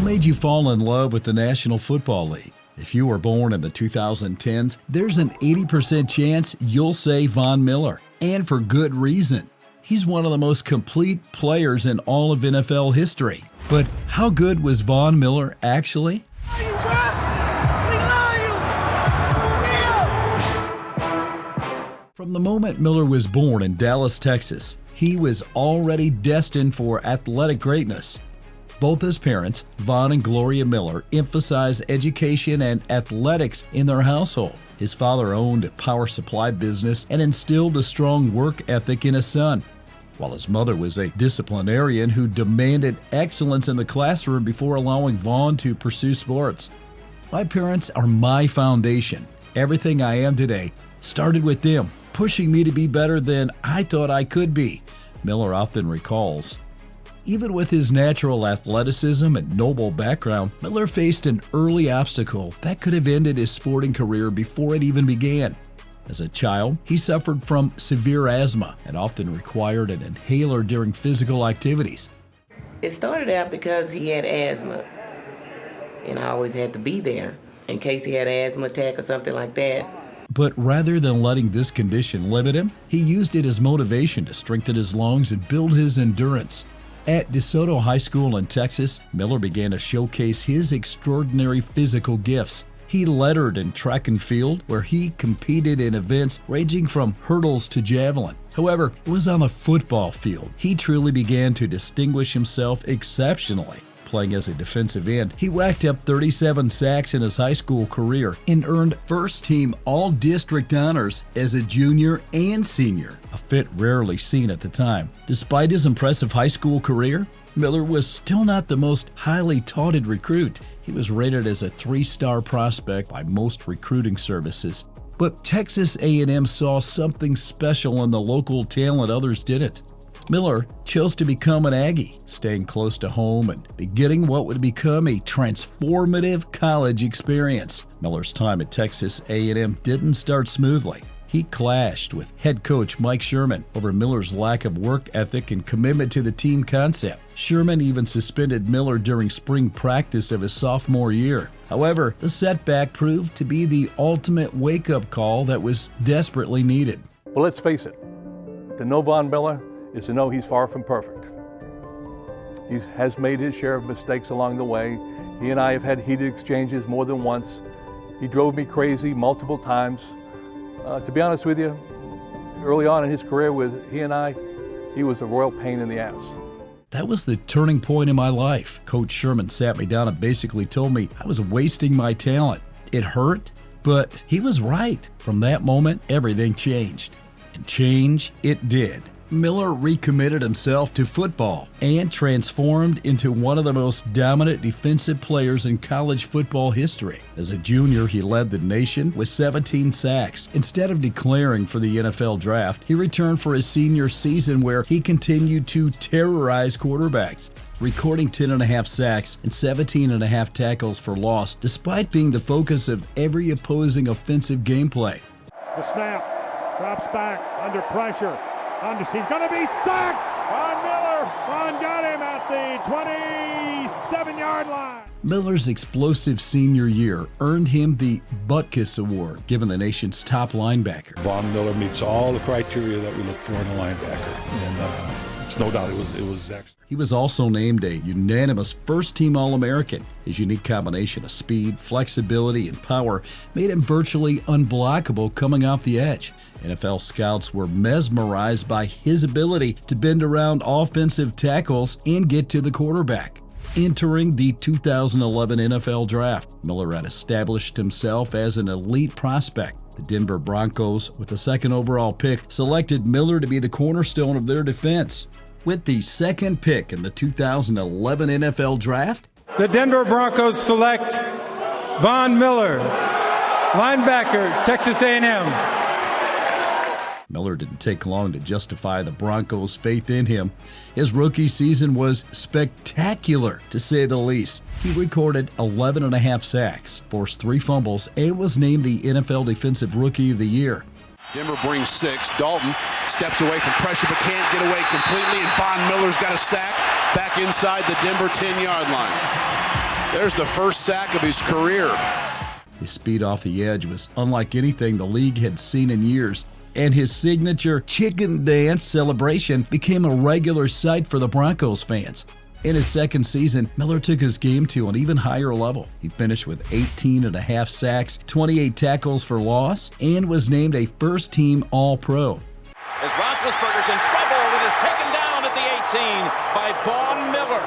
made you fall in love with the National Football League? If you were born in the 2010s, there's an 80% chance you'll say Von Miller, and for good reason. He's one of the most complete players in all of NFL history. But how good was Von Miller actually? From the moment Miller was born in Dallas, Texas, he was already destined for athletic greatness. Both his parents, Von and Gloria Miller, emphasized education and athletics in their household. His father owned a power supply business and instilled a strong work ethic in his son, while his mother was a disciplinarian who demanded excellence in the classroom before allowing Von to pursue sports. My parents are my foundation. Everything I am today started with them, pushing me to be better than I thought I could be, Miller often recalls. Even with his natural athleticism and noble background, Miller faced an early obstacle that could have ended his sporting career before it even began. As a child, he suffered from severe asthma and often required an inhaler during physical activities. It started out because he had asthma, and I always had to be there in case he had an asthma attack or something like that. But rather than letting this condition limit him, he used it as motivation to strengthen his lungs and build his endurance. At DeSoto High School in Texas, Miller began to showcase his extraordinary physical gifts. He lettered in track and field, where he competed in events ranging from hurdles to javelin. However, it was on the football field he truly began to distinguish himself exceptionally. Playing as a defensive end, he racked up 37 sacks in his high school career and earned first-team all-district honors as a junior and senior, a feat rarely seen at the time. Despite his impressive high school career, Miller was still not the most highly touted recruit. He was rated as a 3-star prospect by most recruiting services. But Texas A&M saw something special in the local talent others didn't. Miller chose to become an Aggie, staying close to home and beginning what would become a transformative college experience. Miller's time at Texas A&M didn't start smoothly. He clashed with head coach Mike Sherman over Miller's lack of work ethic and commitment to the team concept. Sherman even suspended Miller during spring practice of his sophomore year. However, the setback proved to be the ultimate wake-up call that was desperately needed. Well, let's face it, to know Von Miller is to know he's far from perfect. He has made his share of mistakes along the way. He and I have had heated exchanges more than once. He drove me crazy multiple times. To be honest with you, early on in his career with he and I, he was a royal pain in the ass. That was the turning point in my life. Coach Sherman sat me down and basically told me I was wasting my talent. It hurt, but he was right. From that moment, everything changed. And change it did. Miller recommitted himself to football and transformed into one of the most dominant defensive players in college football history. As a junior, he led the nation with 17 sacks. Instead of declaring for the NFL draft, he returned for his senior season where he continued to terrorize quarterbacks, recording 10.5 sacks and 17.5 tackles for loss, despite being the focus of every opposing offensive gameplay. The snap, drops back, under pressure. He's going to be sacked! Von Miller! Von got him at the 27-yard line. Miller's explosive senior year earned him the Butkus Award, given the nation's top linebacker. Von Miller meets all the criteria that we look for in a linebacker, and it's no doubt it was excellent. He was also named a unanimous first-team All-American. His unique combination of speed, flexibility, and power made him virtually unblockable coming off the edge. NFL scouts were mesmerized by his ability to bend around offensive tackles and get to the quarterback. Entering the 2011 NFL Draft, Miller had established himself as an elite prospect. The Denver Broncos, with the second overall pick, selected Miller to be the cornerstone of their defense. With the second pick in the 2011 NFL Draft, the Denver Broncos select Von Miller, linebacker, Texas A&M. Miller didn't take long to justify the Broncos' faith in him. His rookie season was spectacular, to say the least. He recorded 11.5 sacks, forced 3 fumbles, and was named the NFL Defensive Rookie of the Year. Denver brings 6. Dalton steps away from pressure but can't get away completely, and Von Miller's got a sack back inside the Denver 10-yard line. There's the first sack of his career. His speed off the edge was unlike anything the league had seen in years, and his signature chicken dance celebration became a regular sight for the Broncos fans. In his second season, Miller took his game to an even higher level. He finished with 18.5 sacks, 28 tackles for loss, and was named a first-team All-Pro. As Roethlisberger's in trouble and is taken down at the 18 by Von Miller.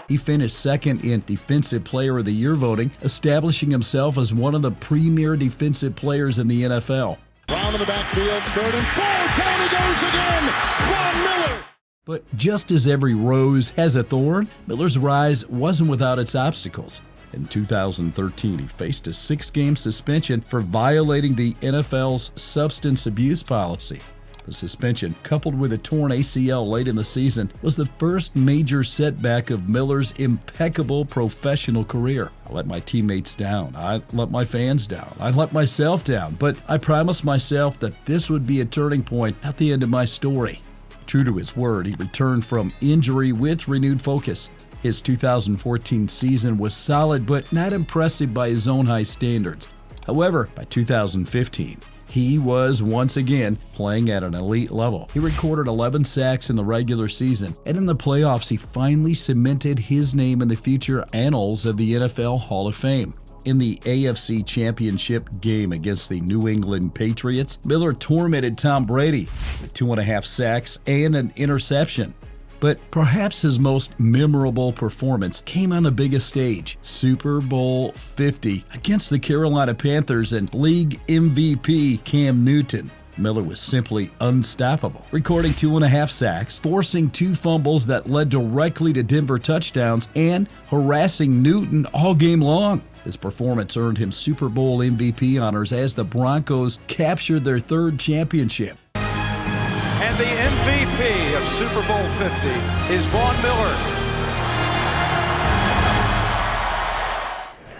He finished second in Defensive Player of the Year voting, establishing himself as one of the premier defensive players in the NFL. Brown in the backfield, 3rd and 4. Down he goes again. Von Miller. But just as every rose has a thorn, Miller's rise wasn't without its obstacles. In 2013, he faced a 6-game suspension for violating the NFL's substance abuse policy. The suspension, coupled with a torn ACL late in the season, was the first major setback of Miller's impeccable professional career. I let my teammates down. I let my fans down. I let myself down. But I promised myself that this would be a turning point at the end of my story. True to his word, he returned from injury with renewed focus. His 2014 season was solid but not impressive by his own high standards. However, by 2015, he was once again playing at an elite level. He recorded 11 sacks in the regular season, and in the playoffs, he finally cemented his name in the future annals of the NFL Hall of Fame. In the AFC Championship game against the New England Patriots, Miller tormented Tom Brady with 2.5 sacks and an interception. But perhaps his most memorable performance came on the biggest stage, Super Bowl 50, against the Carolina Panthers and league MVP Cam Newton. Miller was simply unstoppable, recording 2.5 sacks, forcing 2 fumbles that led directly to Denver touchdowns, and harassing Newton all game long. His performance earned him Super Bowl MVP honors as the Broncos captured their 3rd championship. And the MVP of Super Bowl 50 is Von Miller.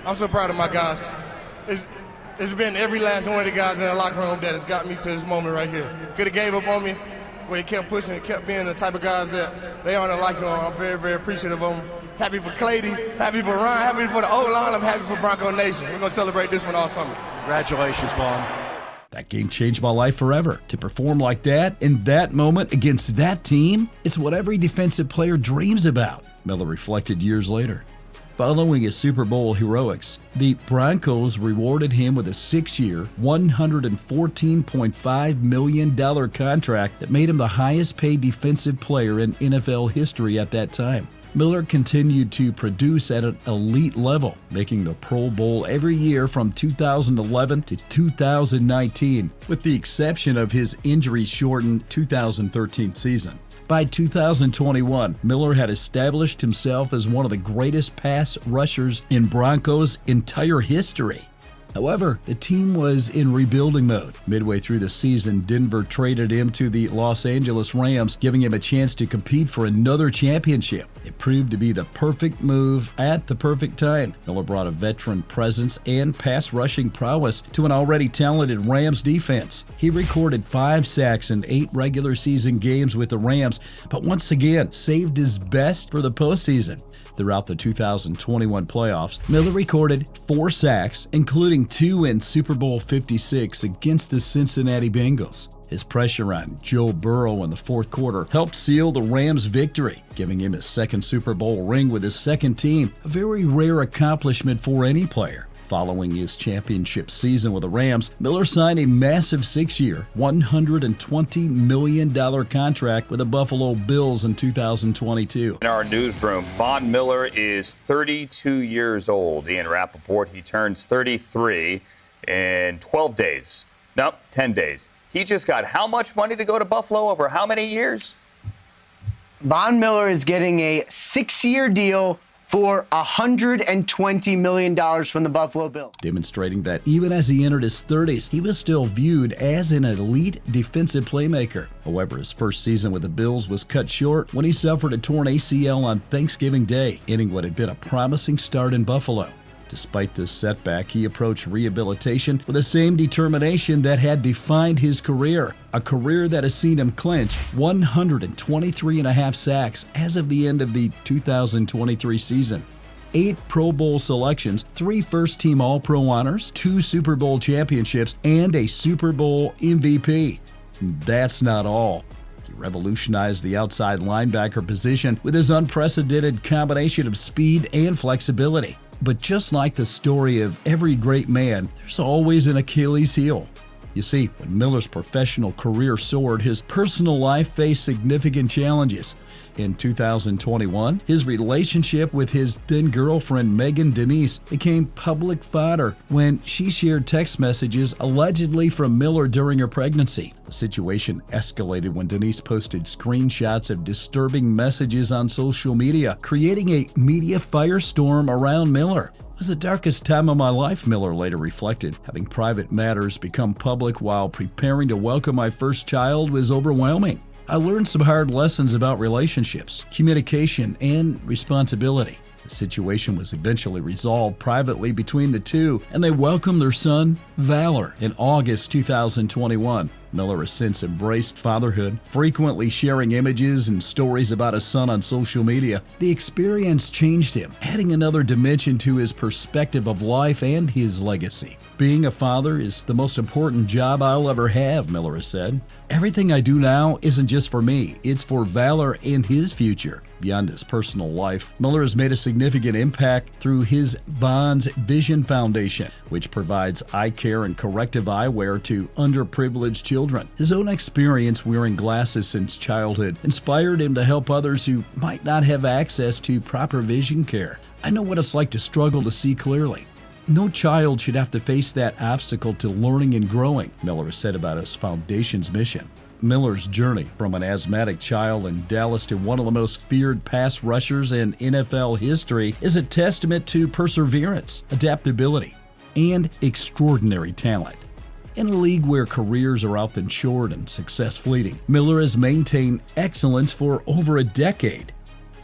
I'm so proud of my guys. It's been every last one of the guys in the locker room that has got me to this moment right here. Could have gave up on me, but they kept pushing and kept being the type of guys that they are in the locker room. I'm very, very appreciative of them. Happy for Clady, happy for Ryan, happy for the O-line, I'm happy for Bronco Nation. We're going to celebrate this one all summer. Congratulations, Von. That game changed my life forever. To perform like that in that moment against that team, it's what every defensive player dreams about, Miller reflected years later. Following his Super Bowl heroics, the Broncos rewarded him with a 6-year, $114.5 million contract that made him the highest-paid defensive player in NFL history at that time. Miller continued to produce at an elite level, making the Pro Bowl every year from 2011 to 2019, with the exception of his injury-shortened 2013 season. By 2021, Miller had established himself as one of the greatest pass rushers in Broncos' entire history. However, the team was in rebuilding mode. Midway through the season, Denver traded him to the Los Angeles Rams, giving him a chance to compete for another championship. It proved to be the perfect move at the perfect time. Miller brought a veteran presence and pass rushing prowess to an already talented Rams defense. He recorded 5 sacks in 8 regular season games with the Rams, but once again saved his best for the postseason. Throughout the 2021 playoffs, Miller recorded 4 sacks, including 2 in Super Bowl 56 against the Cincinnati Bengals. His pressure on Joe Burrow in the 4th quarter helped seal the Rams' victory, giving him his 2nd Super Bowl ring with his 2nd team, a very rare accomplishment for any player. Following his championship season with the Rams, Miller signed a massive 6-year, $120 million contract with the Buffalo Bills in 2022. In our newsroom, Von Miller is 32 years old. Ian Rappaport, he turns 33 in 12 days. Nope, 10 days. He just got how much money to go to Buffalo over how many years? Von Miller is getting a 6-year deal for $120 million from the Buffalo Bills. Demonstrating that even as he entered his 30s, he was still viewed as an elite defensive playmaker. However, his first season with the Bills was cut short when he suffered a torn ACL on Thanksgiving Day, ending what had been a promising start in Buffalo. Despite this setback, he approached rehabilitation with the same determination that had defined his career, a career that has seen him clinch 123.5 sacks as of the end of the 2023 season. 8 Pro Bowl selections, 3 first-team All-Pro honors, 2 Super Bowl championships, and a Super Bowl MVP. That's not all. He revolutionized the outside linebacker position with his unprecedented combination of speed and flexibility. But just like the story of every great man, there's always an Achilles heel. You see, when Miller's professional career soared, his personal life faced significant challenges. In 2021, his relationship with his then-girlfriend Megan Denise became public fodder when she shared text messages allegedly from Miller during her pregnancy. The situation escalated when Denise posted screenshots of disturbing messages on social media, creating a media firestorm around Miller. It was the darkest time of my life, Miller later reflected. Having private matters become public while preparing to welcome my first child was overwhelming. I learned some hard lessons about relationships, communication, and responsibility. The situation was eventually resolved privately between the two, and they welcomed their son, Valor, in August 2021. Miller has since embraced fatherhood, frequently sharing images and stories about his son on social media. The experience changed him, adding another dimension to his perspective of life and his legacy. Being a father is the most important job I'll ever have, Miller has said. Everything I do now isn't just for me, it's for Valor and his future. Beyond his personal life, Miller has made a significant impact through his Vaughn's Vision Foundation, which provides eye care and corrective eyewear to underprivileged children. His own experience wearing glasses since childhood inspired him to help others who might not have access to proper vision care. I know what it's like to struggle to see clearly. No child should have to face that obstacle to learning and growing, Miller has said about his foundation's mission. Miller's journey from an asthmatic child in Dallas to one of the most feared pass rushers in NFL history is a testament to perseverance, adaptability, and extraordinary talent. In a league where careers are often short and success fleeting, Miller has maintained excellence for over a decade.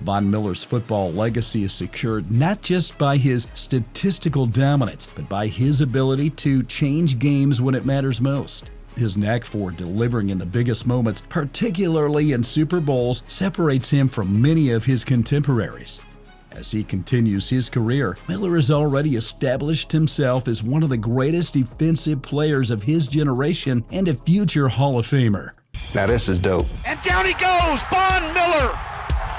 Von Miller's football legacy is secured not just by his statistical dominance, but by his ability to change games when it matters most. His knack for delivering in the biggest moments, particularly in Super Bowls, separates him from many of his contemporaries. As he continues his career, Miller has already established himself as one of the greatest defensive players of his generation and a future Hall of Famer. Now this is dope. And down he goes, Von Miller.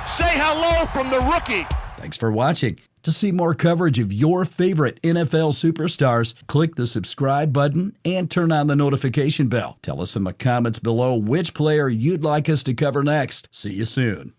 Say hello from the rookie. Thanks for watching. To see more coverage of your favorite NFL superstars, click the subscribe button and turn on the notification bell. Tell us in the comments below which player you'd like us to cover next. See you soon.